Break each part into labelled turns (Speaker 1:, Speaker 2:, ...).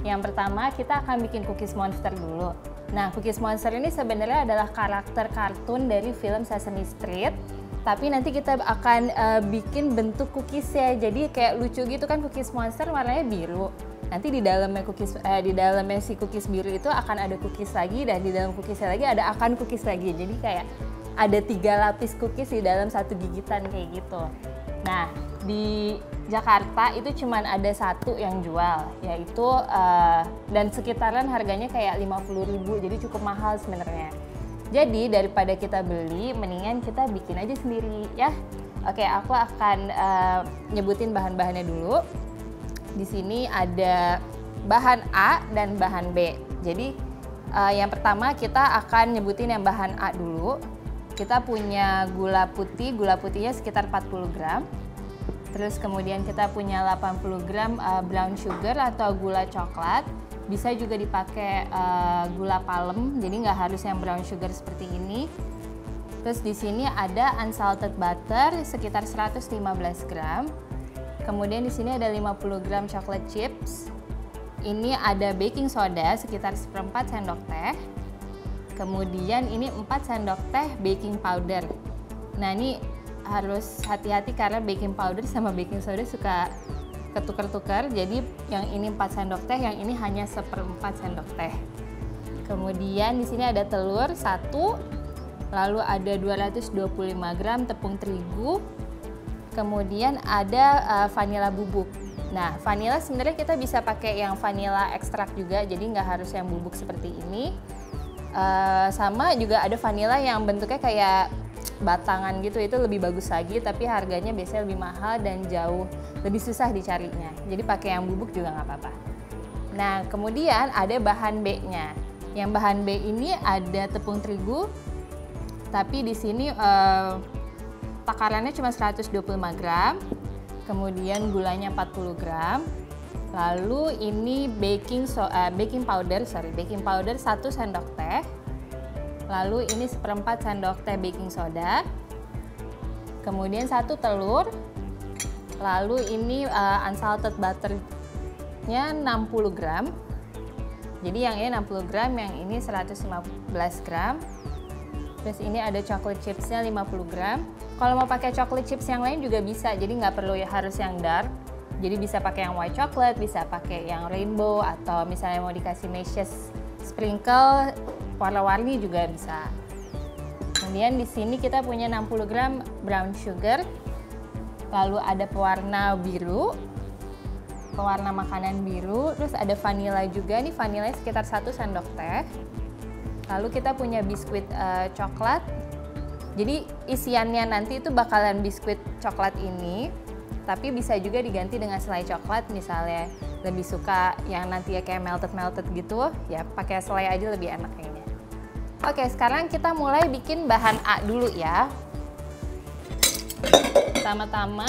Speaker 1: Yang pertama kita akan bikin cookies monster dulu. Nah, cookies monster ini sebenarnya adalah karakter kartun dari film Sesame Street. Tapi nanti kita akan bikin bentuk cookiesnya. Jadi kayak lucu gitu kan, cookies monster warnanya biru. Nanti di dalamnya si cookies biru itu akan ada cookies lagi, dan di dalam cookiesnya lagi akan cookies lagi. Jadi kayak ada 3 lapis cookies di dalam satu gigitan kayak gitu. Nah, di Jakarta itu cuman ada satu yang jual, yaitu dan sekitaran harganya kayak 50.000, jadi cukup mahal sebenarnya. Jadi daripada kita beli, mendingan kita bikin aja sendiri ya. Oke, aku akan nyebutin bahan-bahannya dulu. Di sini ada bahan A dan bahan B. Jadi yang pertama kita akan nyebutin yang bahan A dulu. Kita punya gula putih, gula putihnya sekitar 40 gram. Terus kemudian kita punya 80 gram brown sugar atau gula coklat. Bisa juga dipakai gula palem, jadi nggak harus yang brown sugar seperti ini. Terus di sini ada unsalted butter sekitar 115 gram. Kemudian di sini ada 50 gram chocolate chips. Ini ada baking soda sekitar 1/4 sendok teh. Kemudian ini 4 sendok teh baking powder. Nah, ini harus hati-hati karena baking powder sama baking soda suka ketukar-tukar, jadi yang ini 4 sendok teh, yang ini hanya 1/4 sendok teh. Kemudian di sini ada telur 1, lalu ada 225 gram tepung terigu, kemudian ada vanila bubuk. Nah, vanila sebenarnya kita bisa pakai yang vanila ekstrak juga, jadi nggak harus yang bubuk seperti ini. Sama juga ada vanila yang bentuknya kayak batangan gitu, itu lebih bagus lagi, tapi harganya biasanya lebih mahal dan jauh lebih susah dicarinya. Jadi pakai yang bubuk juga nggak apa-apa. Nah, kemudian ada bahan B-nya. Yang bahan B ini ada tepung terigu, tapi di sini takarannya cuma 125 gram. Kemudian gulanya 40 gram. Lalu ini baking powder 1 sendok teh. Lalu ini 1/4 sendok teh baking soda. Kemudian 1 telur. Lalu ini unsalted butternya 60 gram. Jadi yang ini 60 gram, yang ini 115 gram. Terus ini ada chocolate chipsnya 50 gram. Kalau mau pakai chocolate chips yang lain juga bisa, jadi nggak perlu harus yang dark. Jadi bisa pakai yang white chocolate, bisa pakai yang rainbow, atau misalnya mau dikasih meshes sprinkle warna-warni juga bisa. Kemudian di sini kita punya 60 gram brown sugar. Lalu ada pewarna biru, pewarna makanan biru, terus ada vanila juga, nih vanilanya sekitar 1 sendok teh. Lalu kita punya biskuit coklat. Jadi isiannya nanti itu bakalan biskuit coklat ini, tapi bisa juga diganti dengan selai coklat, misalnya lebih suka yang nanti ya kayak melted gitu, ya pakai selai aja lebih enak kayaknya. Oke, sekarang kita mulai bikin bahan A dulu ya. Pertama-tama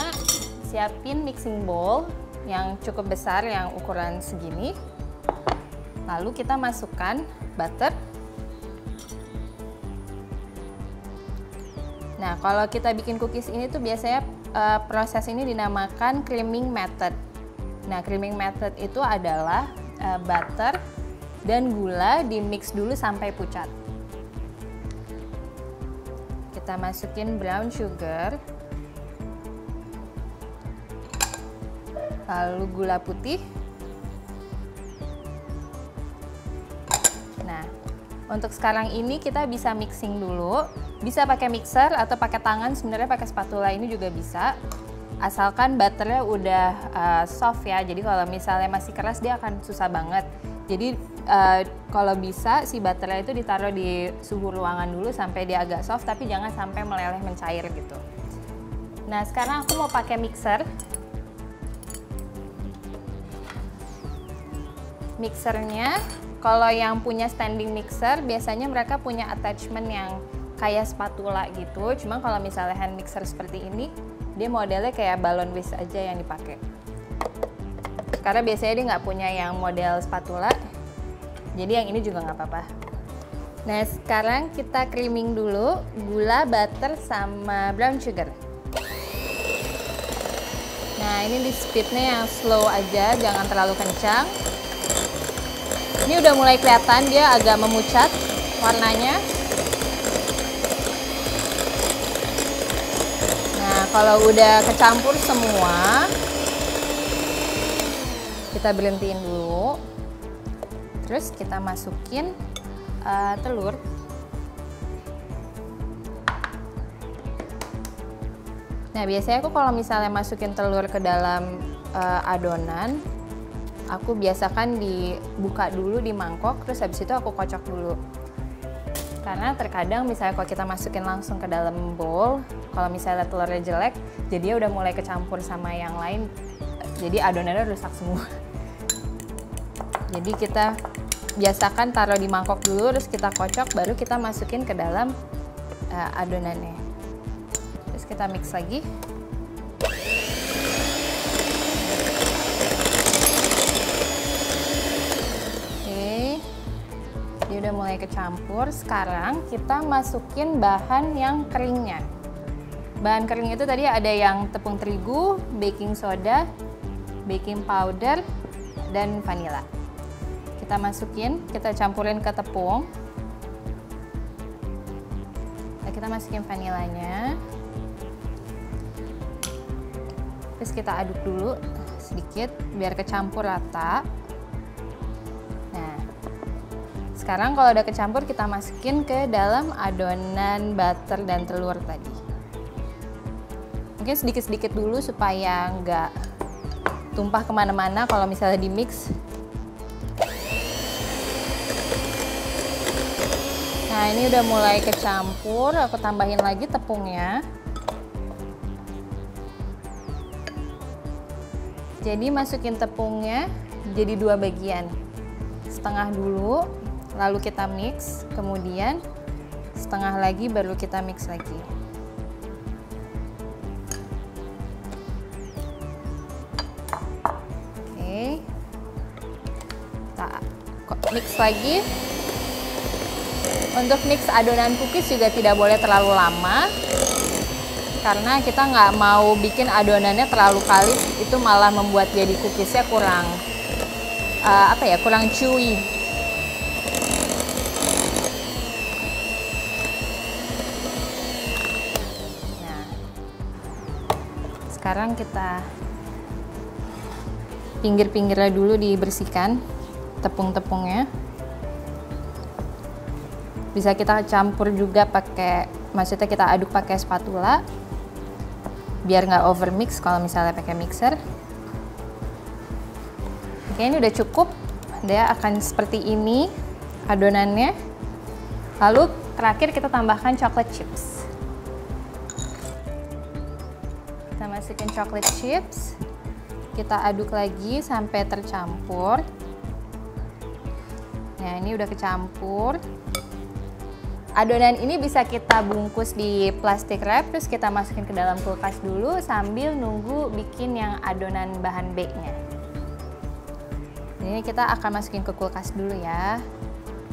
Speaker 1: siapin mixing bowl yang cukup besar, yang ukuran segini. Lalu kita masukkan butter. Nah, kalau kita bikin cookies ini tuh biasanya proses ini dinamakan creaming method. Nah, creaming method itu adalah butter dan gula di mix dulu sampai pucat. Kita masukin brown sugar. Lalu gula putih. Nah, untuk sekarang ini kita bisa mixing dulu. Bisa pakai mixer atau pakai tangan, sebenarnya pakai spatula ini juga bisa. Asalkan butternya udah soft ya, jadi kalau misalnya masih keras dia akan susah banget. Jadi kalau bisa si butternya itu ditaruh di suhu ruangan dulu sampai dia agak soft, tapi jangan sampai meleleh mencair gitu. Nah, sekarang aku mau pakai mixer. Mixernya, kalau yang punya standing mixer, biasanya mereka punya attachment yang kayak spatula gitu. Cuma kalau misalnya hand mixer seperti ini, dia modelnya kayak balon whisk aja yang dipakai. Karena biasanya dia nggak punya yang model spatula, jadi yang ini juga nggak apa-apa. Nah, sekarang kita creaming dulu gula, butter, sama brown sugar. Nah, ini di speednya yang slow aja, jangan terlalu kencang. Ini udah mulai kelihatan dia agak memucat warnanya. Nah, kalau udah kecampur semua, kita berhentiin dulu. Terus kita masukin telur. Nah, biasanya aku kalau misalnya masukin telur ke dalam adonan, aku biasakan dibuka dulu di mangkok, terus habis itu aku kocok dulu. Karena terkadang misalnya kalau kita masukin langsung ke dalam bowl, kalau misalnya telurnya jelek, jadi dia udah mulai kecampur sama yang lain, jadi adonannya rusak semua. Jadi kita biasakan taruh di mangkok dulu, terus kita kocok, baru kita masukin ke dalam adonannya. Terus kita mix lagi. Dia udah mulai kecampur. Sekarang kita masukin bahan yang keringnya. Bahan kering itu tadi ada yang tepung terigu, baking soda, baking powder, dan vanila. Kita masukin, kita campurin ke tepung. Nah, kita masukin vanilanya. Terus kita aduk dulu sedikit biar kecampur rata. Sekarang kalau udah kecampur, kita masukin ke dalam adonan butter dan telur tadi. Mungkin sedikit-sedikit dulu supaya nggak tumpah kemana-mana kalau misalnya di mix. Nah, ini udah mulai kecampur, aku tambahin lagi tepungnya. Jadi masukin tepungnya jadi 2 bagian. Setengah dulu, lalu kita mix, kemudian setengah lagi baru kita mix lagi. Oke, kita mix lagi. Untuk mix adonan cookies juga tidak boleh terlalu lama, karena kita nggak mau bikin adonannya terlalu kalis, itu malah membuat jadi cookiesnya kurang kurang chewy. Sekarang kita pinggir-pinggirnya dulu dibersihkan tepung-tepungnya. Bisa kita campur juga pakai, maksudnya kita aduk pakai spatula biar nggak overmix kalau misalnya pakai mixer. Oke, ini udah cukup. Dia akan seperti ini adonannya. Lalu terakhir kita tambahkan chocolate chips. Kita masukin chocolate chips, kita aduk lagi sampai tercampur. Nah, ini udah kecampur. Adonan ini bisa kita bungkus di plastik wrap, terus kita masukin ke dalam kulkas dulu sambil nunggu bikin yang adonan bahan B-nya. Ini kita akan masukin ke kulkas dulu ya,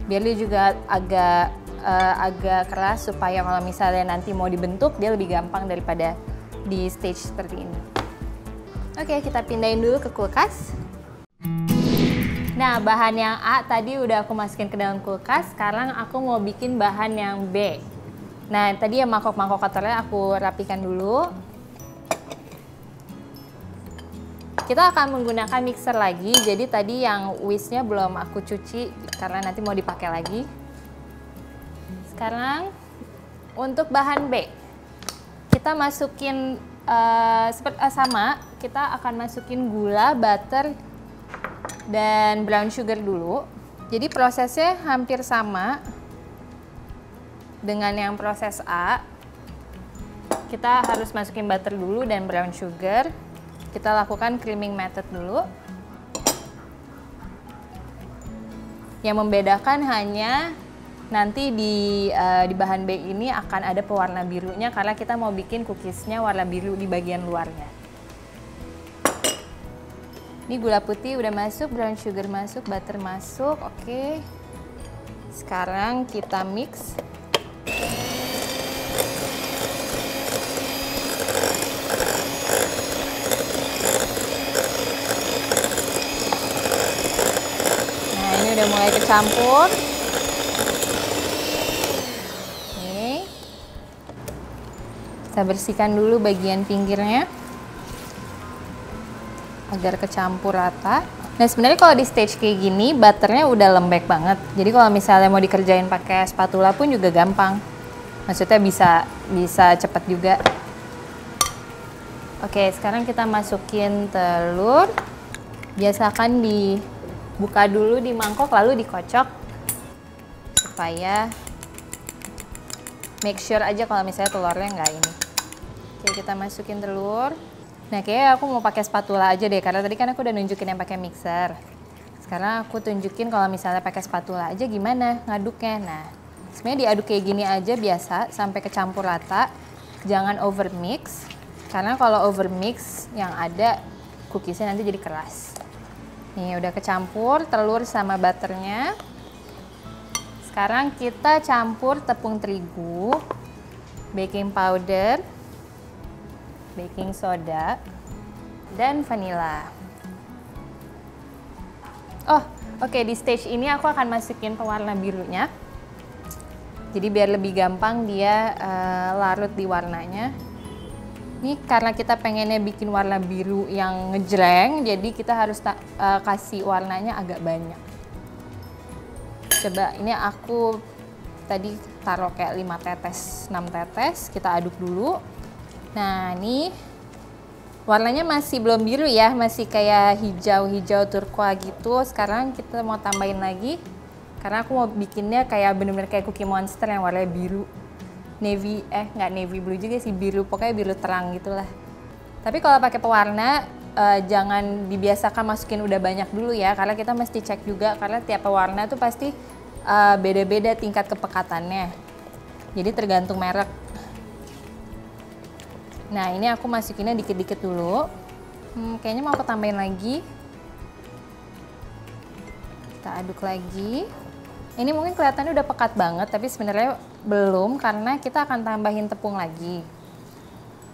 Speaker 1: biar dia juga agak keras supaya kalau misalnya nanti mau dibentuk dia lebih gampang daripada di stage seperti ini. Oke, kita pindahin dulu ke kulkas. Nah, bahan yang A tadi udah aku masukin ke dalam kulkas. Sekarang aku mau bikin bahan yang B. Nah, tadi yang mangkok-mangkok kotornya aku rapikan dulu. Kita akan menggunakan mixer lagi. Jadi tadi yang whisknya belum aku cuci karena nanti mau dipakai lagi. Sekarang untuk bahan B, kita masukin sama, kita akan masukin gula, butter, dan brown sugar dulu. Jadi prosesnya hampir sama dengan yang proses A. Kita harus masukin butter dulu dan brown sugar. Kita lakukan creaming method dulu. Yang membedakan hanya nanti di bahan B ini akan ada pewarna birunya karena kita mau bikin cookiesnya warna biru di bagian luarnya. Ini gula putih udah masuk, brown sugar masuk, butter masuk, oke. Sekarang kita mix. Nah, ini udah mulai kecampur. Oke. Kita bersihkan dulu bagian pinggirnya agar kecampur rata. Nah, sebenarnya kalau di stage kayak gini, butternya udah lembek banget. Jadi kalau misalnya mau dikerjain pakai spatula pun juga gampang. Maksudnya bisa cepat juga. Oke, sekarang kita masukin telur. Biasakan dibuka dulu di mangkok lalu dikocok supaya make sure aja kalau misalnya telurnya nggak ini. Oke, kita masukin telur. Nah, kayaknya aku mau pakai spatula aja deh, karena tadi kan aku udah nunjukin yang pakai mixer. Sekarang aku tunjukin kalau misalnya pakai spatula aja gimana ngaduknya. Nah, sebenarnya diaduk kayak gini aja biasa sampai kecampur rata. Jangan over mix, karena kalau over mix yang ada cookiesnya nanti jadi keras. Nih, udah kecampur telur sama butternya. Sekarang kita campur tepung terigu, baking powder, baking soda, dan vanila. Oh, oke, di stage ini aku akan masukin pewarna birunya. Jadi biar lebih gampang dia larut di warnanya. Ini karena kita pengennya bikin warna biru yang ngejreng, jadi kita harus kasih warnanya agak banyak. Coba, ini aku tadi taruh kayak 5 tetes, 6 tetes, kita aduk dulu. Nah, ini warnanya masih belum biru ya, masih kayak hijau-hijau turquoise gitu. Sekarang kita mau tambahin lagi, karena aku mau bikinnya kayak bener-bener kayak Cookie Monster yang warnanya biru. Navy, nggak navy blue juga sih, biru, pokoknya biru terang gitulah. Tapi kalau pakai pewarna, jangan dibiasakan masukin udah banyak dulu ya, karena kita mesti cek juga, karena tiap pewarna tuh pasti beda-beda tingkat kepekatannya. Jadi tergantung merek. Nah, ini aku masukinnya dikit-dikit dulu. Kayaknya mau aku tambahin lagi. Kita aduk lagi. Ini mungkin kelihatannya udah pekat banget, tapi sebenarnya belum karena kita akan tambahin tepung lagi.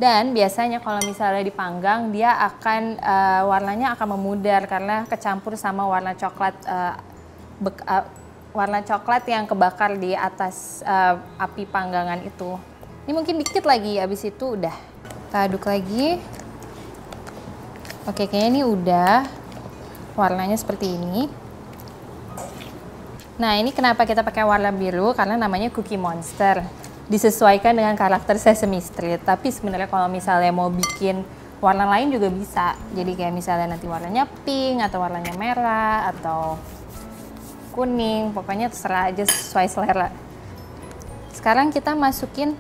Speaker 1: Dan biasanya kalau misalnya dipanggang, dia akan warnanya akan memudar karena kecampur sama warna coklat warna coklat yang kebakar di atas api panggangan itu. Ini mungkin dikit lagi, abis itu udah. Kita aduk lagi. Oke, kayaknya ini udah warnanya seperti ini. Nah, ini kenapa kita pakai warna biru, karena namanya Cookie Monster. Disesuaikan dengan karakter Sesame Street. Tapi sebenarnya kalau misalnya mau bikin warna lain juga bisa. Jadi kayak misalnya nanti warnanya pink atau warnanya merah atau kuning, pokoknya terserah aja sesuai selera. Sekarang kita masukin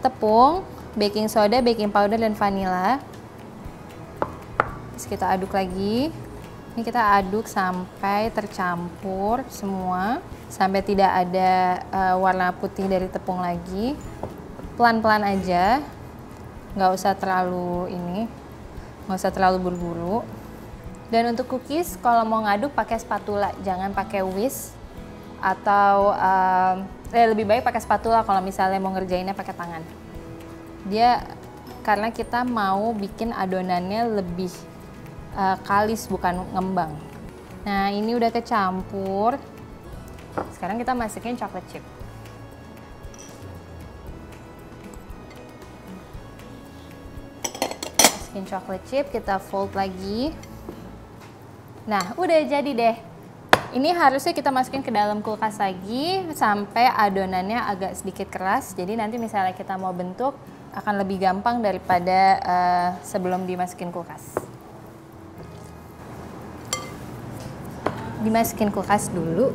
Speaker 1: tepung, baking soda, baking powder, dan vanila. Terus kita aduk lagi. Ini kita aduk sampai tercampur semua, sampai tidak ada warna putih dari tepung lagi. Pelan-pelan aja, nggak usah terlalu nggak usah terlalu buru-buru. Dan untuk cookies, kalau mau ngaduk pakai spatula, jangan pakai whisk atau lebih baik pakai spatula kalau misalnya mau ngerjainnya pakai tangan. Dia karena kita mau bikin adonannya lebih kalis, bukan ngembang. Nah, ini udah kecampur. Sekarang kita masukin chocolate chip. Masukin chocolate chip, kita fold lagi. Nah, udah jadi deh. Ini harusnya kita masukin ke dalam kulkas lagi sampai adonannya agak sedikit keras. Jadi nanti misalnya kita mau bentuk akan lebih gampang daripada sebelum dimasukin kulkas. Dimasukin kulkas dulu.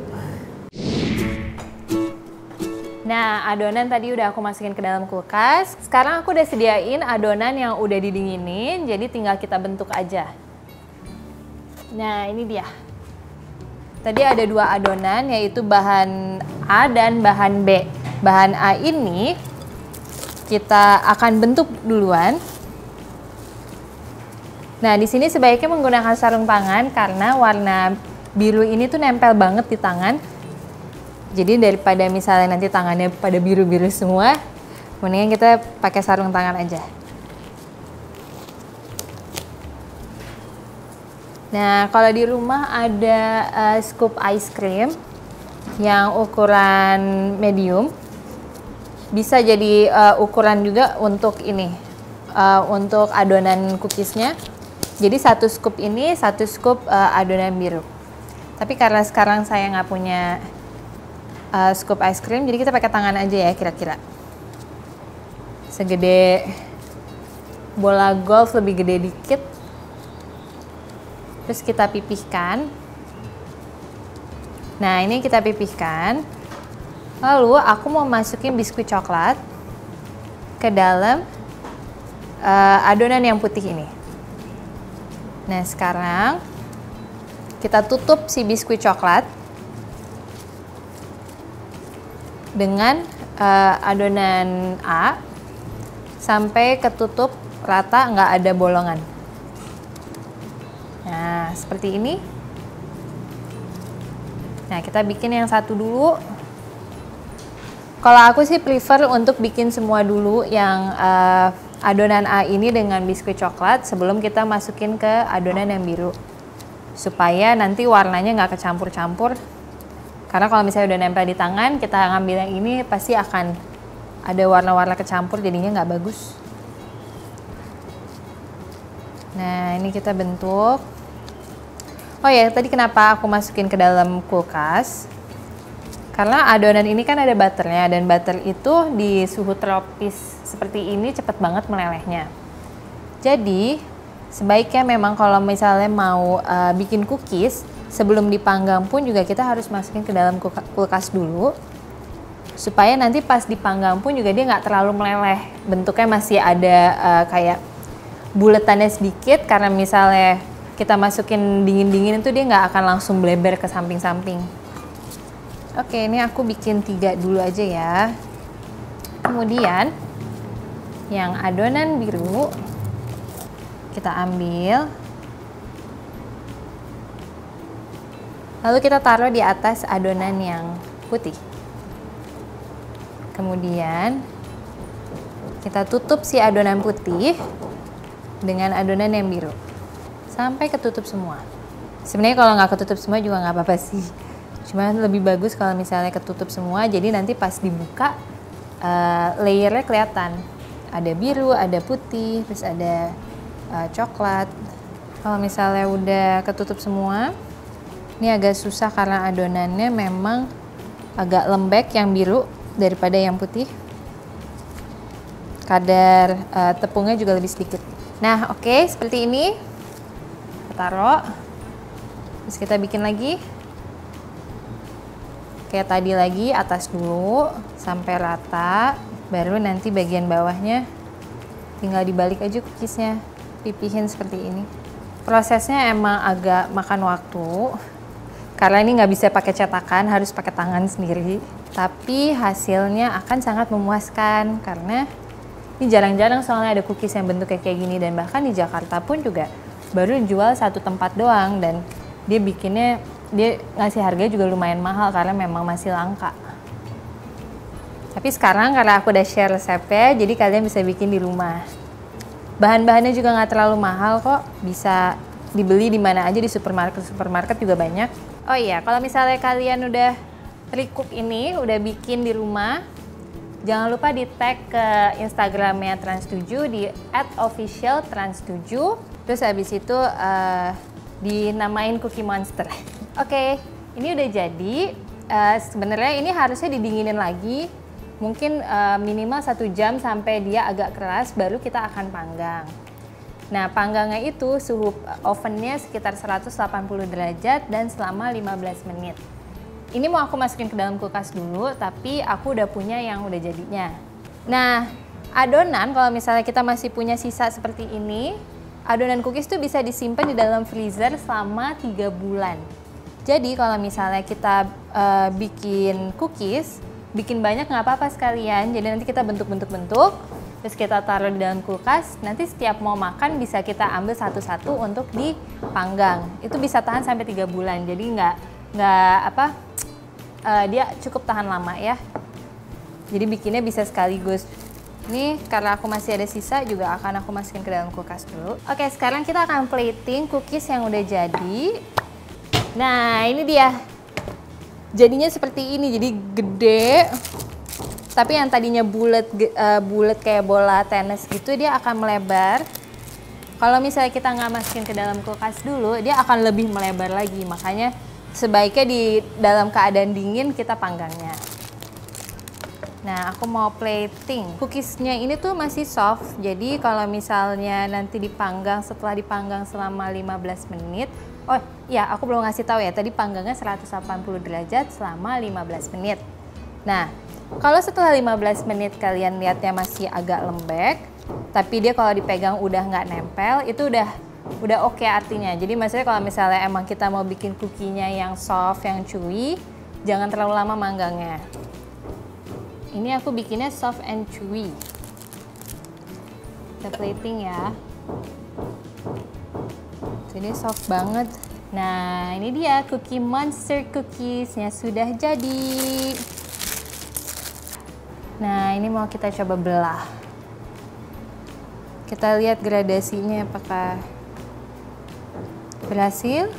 Speaker 1: Nah, adonan tadi udah aku masukin ke dalam kulkas. Sekarang aku udah sediain adonan yang udah didinginin, jadi tinggal kita bentuk aja. Nah, ini dia. Tadi ada 2 adonan, yaitu bahan A dan bahan B. Bahan A ini kita akan bentuk duluan. Nah, di sini sebaiknya menggunakan sarung tangan karena warna biru ini tuh nempel banget di tangan. Jadi daripada misalnya nanti tangannya pada biru-biru semua, mendingan kita pakai sarung tangan aja. Nah, kalau di rumah ada scoop ice cream yang ukuran medium. Bisa jadi ukuran juga untuk ini, untuk adonan cookiesnya. Jadi 1 scoop ini, 1 scoop adonan biru. Tapi karena sekarang saya nggak punya scoop ice cream, jadi kita pakai tangan aja ya kira-kira. Segede bola golf, lebih gede dikit. Terus kita pipihkan. Nah, ini kita pipihkan. Lalu aku mau masukin biskuit coklat ke dalam adonan yang putih ini. Nah, sekarang kita tutup si biskuit coklat dengan adonan A sampai ketutup rata, nggak ada bolongan. Nah, seperti ini. Nah, kita bikin yang satu dulu. Kalau aku sih prefer untuk bikin semua dulu yang adonan A ini dengan biskuit coklat sebelum kita masukin ke adonan yang biru. Supaya nanti warnanya nggak kecampur-campur. Karena kalau misalnya udah nempel di tangan, kita ngambil yang ini pasti akan ada warna-warna kecampur, jadinya nggak bagus. Nah, ini kita bentuk. Oh ya, tadi kenapa aku masukin ke dalam kulkas? Karena adonan ini kan ada butternya, dan butter itu di suhu tropis seperti ini cepet banget melelehnya. Jadi, sebaiknya memang kalau misalnya mau bikin cookies, sebelum dipanggang pun juga kita harus masukin ke dalam kulkas dulu. Supaya nanti pas dipanggang pun juga dia nggak terlalu meleleh. Bentuknya masih ada kayak buletannya sedikit, karena misalnya kita masukin dingin-dingin itu dia nggak akan langsung bleber ke samping-samping. Oke, ini aku bikin 3 dulu aja ya. Kemudian yang adonan biru kita ambil, lalu kita taruh di atas adonan yang putih. Kemudian kita tutup si adonan putih dengan adonan yang biru sampai ketutup semua. Sebenarnya kalau nggak ketutup semua juga nggak apa-apa sih. Cuma lebih bagus kalau misalnya ketutup semua, jadi nanti pas dibuka layernya kelihatan. Ada biru, ada putih, terus ada coklat. Kalau misalnya udah ketutup semua, ini agak susah karena adonannya memang agak lembek yang biru daripada yang putih. Kadar tepungnya juga lebih sedikit. Nah, oke, seperti ini. Kita taruh. Terus kita bikin lagi. Kayak tadi lagi, atas dulu sampai rata, baru nanti bagian bawahnya tinggal dibalik aja cookiesnya, pipihin seperti ini. Prosesnya emang agak makan waktu, karena ini nggak bisa pakai cetakan, harus pakai tangan sendiri. Tapi hasilnya akan sangat memuaskan, karena ini jarang-jarang soalnya ada cookies yang bentuknya kayak gini, dan bahkan di Jakarta pun juga baru jual 1 tempat doang, dan dia bikinnya, dia ngasih harga juga lumayan mahal karena memang masih langka. Tapi sekarang karena aku udah share resepnya, jadi kalian bisa bikin di rumah. Bahan-bahannya juga nggak terlalu mahal kok, bisa dibeli di mana aja, di supermarket juga banyak. Oh iya, kalau misalnya kalian udah recook ini, udah bikin di rumah, jangan lupa di tag ke Instagramnya Trans7 di @officialtrans7. Terus habis itu dinamain Cookie Monster. Oke, ini udah jadi. Sebenarnya ini harusnya didinginin lagi, mungkin minimal 1 jam sampai dia agak keras, baru kita akan panggang. Nah, panggangnya itu suhu ovennya sekitar 180 derajat dan selama 15 menit. Ini mau aku masukin ke dalam kulkas dulu, tapi aku udah punya yang udah jadinya. Nah, adonan kalau misalnya kita masih punya sisa seperti ini, adonan cookies tuh bisa disimpan di dalam freezer selama 3 bulan. Jadi kalau misalnya kita bikin cookies, bikin banyak nggak apa-apa sekalian. Jadi nanti kita bentuk-bentuk, terus kita taruh di dalam kulkas. Nanti setiap mau makan bisa kita ambil satu-satu untuk dipanggang. Itu bisa tahan sampai 3 bulan. Jadi dia cukup tahan lama ya. Jadi bikinnya bisa sekaligus Ini karena aku masih ada sisa juga akan aku masukin ke dalam kulkas dulu. Oke, sekarang kita akan plating cookies yang udah jadi. Nah, ini dia. Jadinya seperti ini, jadi gede. Tapi yang tadinya bulat kayak bola tenis gitu, dia akan melebar. Kalau misalnya kita nggak masukin ke dalam kulkas dulu, dia akan lebih melebar lagi. Makanya sebaiknya di dalam keadaan dingin kita panggangnya. Nah, aku mau plating. Cookiesnya ini tuh masih soft, jadi kalau misalnya nanti dipanggang, setelah dipanggang selama 15 menit, oh ya aku belum ngasih tahu ya, tadi panggangnya 180 derajat selama 15 menit. Nah, kalau setelah 15 menit kalian lihatnya masih agak lembek, tapi dia kalau dipegang udah nggak nempel, itu udah oke artinya. Jadi maksudnya kalau misalnya emang kita mau bikin kukinya yang soft, yang chewy, jangan terlalu lama manggangnya. Ini aku bikinnya soft and chewy. Kita plating ya. Jadi soft banget. Nah, ini dia Cookie Monster cookiesnya sudah jadi. Nah, ini mau kita coba belah. Kita lihat gradasinya apakah berhasil.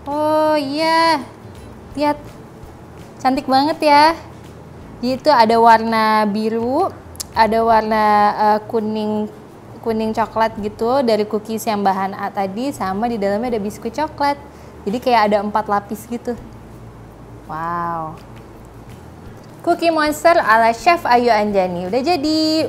Speaker 1: Oh iya, lihat, cantik banget ya. Itu ada warna biru, ada warna kuning coklat gitu dari cookies yang bahan A tadi, sama di dalamnya ada biskuit coklat. Jadi kayak ada 4 lapis gitu. Wow. Cookie Monster ala Chef Ayu Anjani udah jadi.